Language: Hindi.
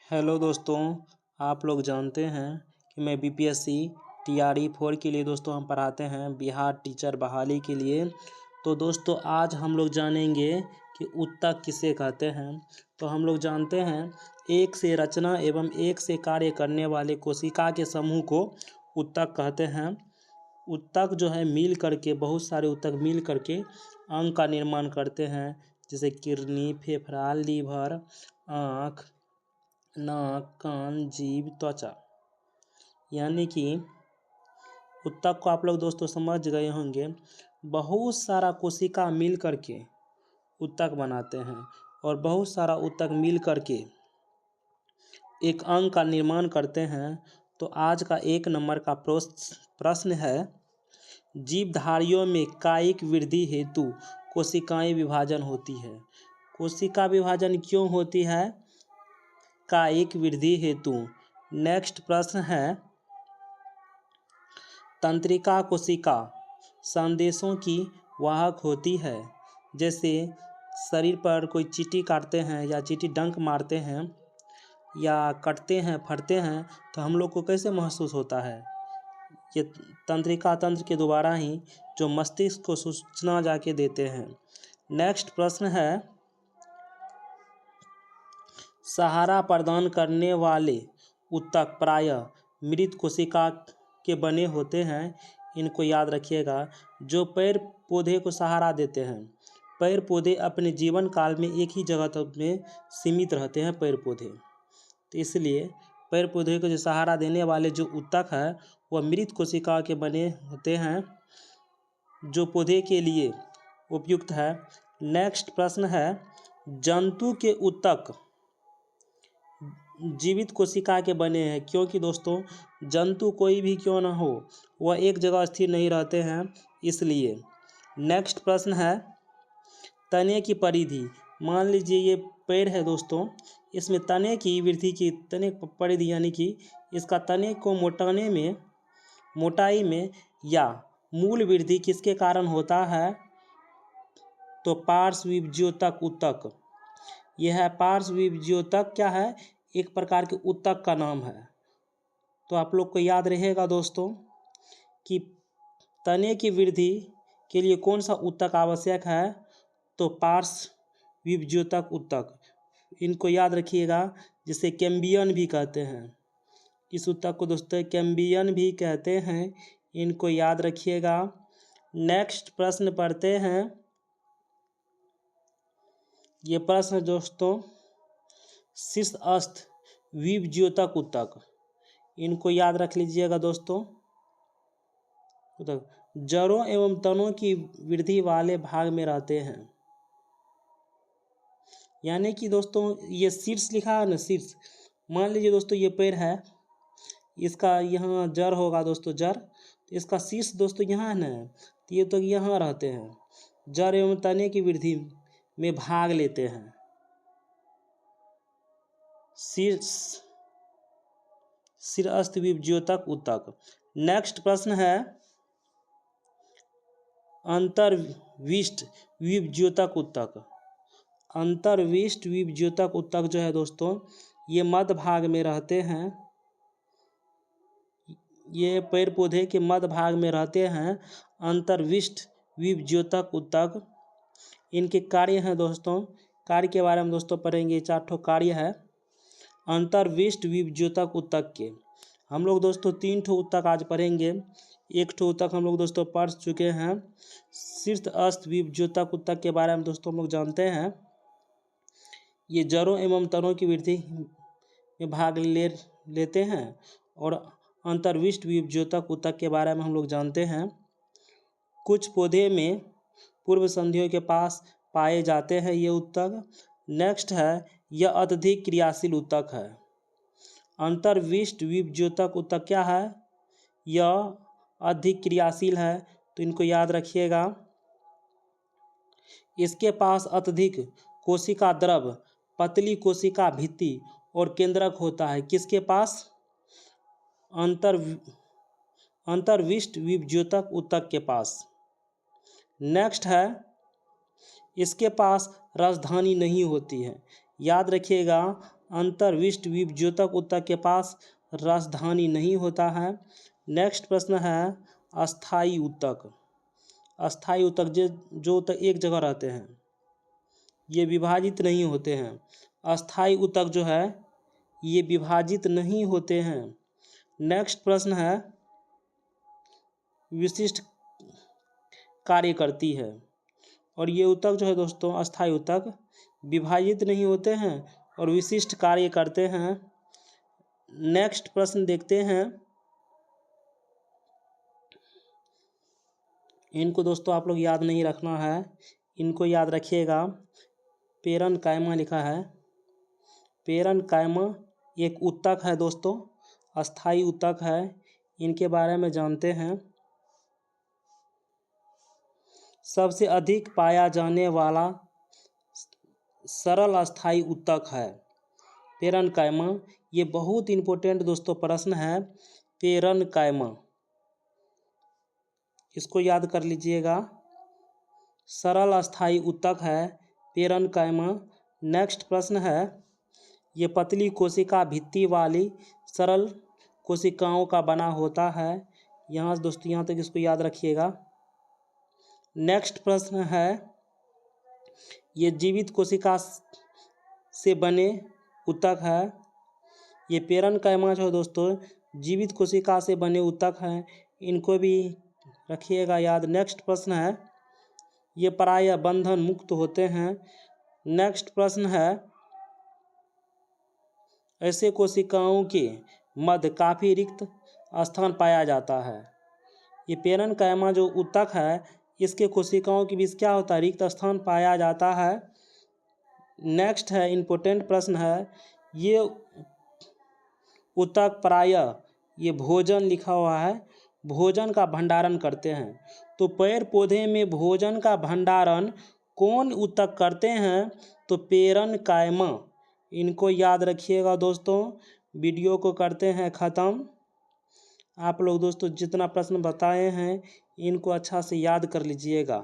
हेलो दोस्तों, आप लोग जानते हैं कि मैं बीपीएससी टीआरई 4 के लिए दोस्तों हम पढ़ाते हैं बिहार टीचर बहाली के लिए। तो दोस्तों आज हम लोग जानेंगे कि उत्तक किसे कहते हैं। तो हम लोग जानते हैं एक से रचना एवं एक से कार्य करने वाले कोशिका के समूह को उत्तक कहते हैं। उत्तक जो है मिल करके बहुत सारे उत्तक मिल करके अंग का निर्माण करते हैं, जैसे किडनी, फेफड़ा, लीवर, आँख, नाक, कान, जीभ, त्वचा। यानी कि उत्तक को आप लोग दोस्तों समझ गए होंगे। बहुत सारा कोशिका मिल करके उत्तक बनाते हैं और बहुत सारा उत्तक मिल करके एक अंग का निर्माण करते हैं। तो आज का 1 नंबर का प्रश्न है, जीवधारियों में कायिक वृद्धि हेतु कोशिकाएं विभाजन होती है। कोशिका विभाजन क्यों होती है? कायिक वृद्धि हेतु। नेक्स्ट प्रश्न है, तंत्रिका कोशिका संदेशों की वाहक होती है। जैसे शरीर पर कोई चींटी काटते हैं या चींटी डंक मारते हैं या कटते हैं, फटते हैं, तो हम लोग को कैसे महसूस होता है? ये तंत्रिका तंत्र के द्वारा ही जो मस्तिष्क को सूचना जाके देते हैं। नेक्स्ट प्रश्न है, सहारा प्रदान करने वाले उत्तक प्रायः मृत कोशिका के बने होते हैं। इनको याद रखिएगा। जो पेड़ पौधे को सहारा देते हैं, पेड़ पौधे अपने जीवन काल में एक ही जगह तक में सीमित रहते हैं पेड़ पौधे। तो इसलिए पेड़ पौधे को जो सहारा देने वाले जो उत्तक है वह मृत कोशिका के बने होते हैं, जो पौधे के लिए उपयुक्त है। नेक्स्ट प्रश्न है, जंतु के उत्तक जीवित कोशिका के बने हैं। क्योंकि दोस्तों जंतु कोई भी क्यों ना हो, वह एक जगह स्थिर नहीं रहते हैं, इसलिए। नेक्स्ट प्रश्न है, तने की परिधि। मान लीजिए ये पेड़ है दोस्तों, इसमें तने की वृद्धि की तने परिधि यानी कि इसका तने को मोटाई में या मूल वृद्धि किसके कारण होता है? तो पार्श्वविभज्योतक उत्तक। यह है पार्श्वविभज्योतक। क्या है? एक प्रकार के उत्तक का नाम है। तो आप लोग को याद रहेगा दोस्तों कि तने की वृद्धि के लिए कौन सा उत्तक आवश्यक है? तो पार्श्वविभज्योतक उत्तक। इनको याद रखिएगा, जिसे कैम्बियन भी कहते हैं। इस उत्तक को दोस्तों कैम्बियन भी कहते हैं, इनको याद रखिएगा। नेक्स्ट प्रश्न पढ़ते हैं। ये प्रश्न दोस्तों शीर्षस्थ विभज्योतक उत्तक, इनको याद रख लीजिएगा दोस्तों। जड़ों एवं तनों की वृद्धि वाले भाग में रहते हैं। यानी कि दोस्तों ये शीर्ष लिखा है ना, शीर्ष। मान लीजिए दोस्तों ये पेड़ है, इसका यहाँ जड़ होगा दोस्तों, जड़। तो इसका शीर्ष दोस्तों यहाँ है ना, तो ये तो यहाँ रहते हैं। जड़ एवं तने की वृद्धि में भाग लेते हैं। शीर्षस्थ विभज्योतक उत्तक। नेक्स्ट प्रश्न है, अंतर्विष्ट विभज्योतक उत्तक। अंतर्विष्ट विभज्योतक उत्तक जो है दोस्तों, ये मध्य भाग में रहते हैं। ये पेड़ पौधे के मध्य भाग में रहते हैं अंतर्विष्ट विभज्योतक उत्तक। इनके कार्य हैं दोस्तों, कार्य के बारे में दोस्तों पढ़ेंगे। 4 ठो कार्य है अंतर्विष्ट विभज्योतक उत्तक के। हम लोग दोस्तों 3 ठो उत्तक आज पढ़ेंगे। 1 ठो उत्तक हम लोग दोस्तों पढ़ चुके हैं। शीर्षस्थ विभज्योतक उत्तक के बारे में दोस्तों हम लोग जानते हैं। ये जड़ों एवं तनों की वृद्धि में भाग लेते हैं। और अंतर्विष्ट विभज्योतक उत्तक के बारे में हम लोग जानते हैं। कुछ पौधे में पूर्व संधियों के पास पाए जाते हैं ये उत्तक। नेक्स्ट है, यह अत्यधिक क्रियाशील उत्तक है। अंतर्विष्ट विभज्योतक उत्तक क्या है? यह अधिक क्रियाशील है, तो इनको याद रखिएगा। इसके पास अत्यधिक कोशिका द्रव, पतली कोशिका भित्ति और केंद्रक होता है। किसके पास? अंतर्विष्ट विभज्योतक उत्तक के पास। नेक्स्ट है, इसके पास राजधानी नहीं होती है। याद रखिएगा, अंतर्विष्ट विभज्योतक ऊतक के पास राजधानी नहीं होता है। नेक्स्ट प्रश्न है अस्थाई ऊतक। अस्थाई ऊतक जो ऊतक एक जगह रहते हैं, ये विभाजित नहीं होते हैं। अस्थाई ऊतक जो है ये विभाजित नहीं होते हैं। नेक्स्ट प्रश्न है विशिष्ट कार्य करती है। और ये ऊतक जो है दोस्तों, अस्थाई ऊतक विभाजित नहीं होते हैं और विशिष्ट कार्य करते हैं। नेक्स्ट प्रश्न देखते हैं। इनको दोस्तों आप लोग याद नहीं रखना है, इनको याद रखिएगा। पेरेन्काइमा लिखा है। पेरेन्काइमा एक ऊतक है दोस्तों, अस्थाई ऊतक है। इनके बारे में जानते हैं। सबसे अधिक पाया जाने वाला सरल अस्थाई ऊतक है पेरेन्काइमा। ये बहुत इम्पोर्टेंट दोस्तों प्रश्न है। पेरेन्काइमा इसको याद कर लीजिएगा। सरल अस्थाई ऊतक है पेरेन्काइमा। नेक्स्ट प्रश्न है ये पतली कोशिका भित्ति वाली सरल कोशिकाओं का बना होता है। यहाँ दोस्तों यहाँ तक इसको याद रखिएगा। नेक्स्ट प्रश्न है ये जीवित कोशिका से बने ऊतक है। ये पेरेन्काइमा जो है दोस्तों जीवित कोशिका से बने ऊतक हैं, इनको भी रखिएगा याद। नेक्स्ट प्रश्न है ये प्रायः बंधन मुक्त होते हैं। नेक्स्ट प्रश्न है ऐसे कोशिकाओं के मध्य काफ़ी रिक्त स्थान पाया जाता है। ये पेरेन्काइमा जो ऊतक है इसके कोशिकाओं के बीच क्या होता है, रिक्त स्थान पाया जाता है। नेक्स्ट है इम्पोर्टेंट प्रश्न है ये ऊतक प्रायः ये भोजन लिखा हुआ है, भोजन का भंडारण करते हैं। तो पेड़ पौधे में भोजन का भंडारण कौन ऊतक करते हैं, तो पेरेन्काइमा। इनको याद रखिएगा दोस्तों। वीडियो को करते हैं ख़त्म। आप लोग दोस्तों जितना प्रश्न बताए हैं इनको अच्छा से याद कर लीजिएगा।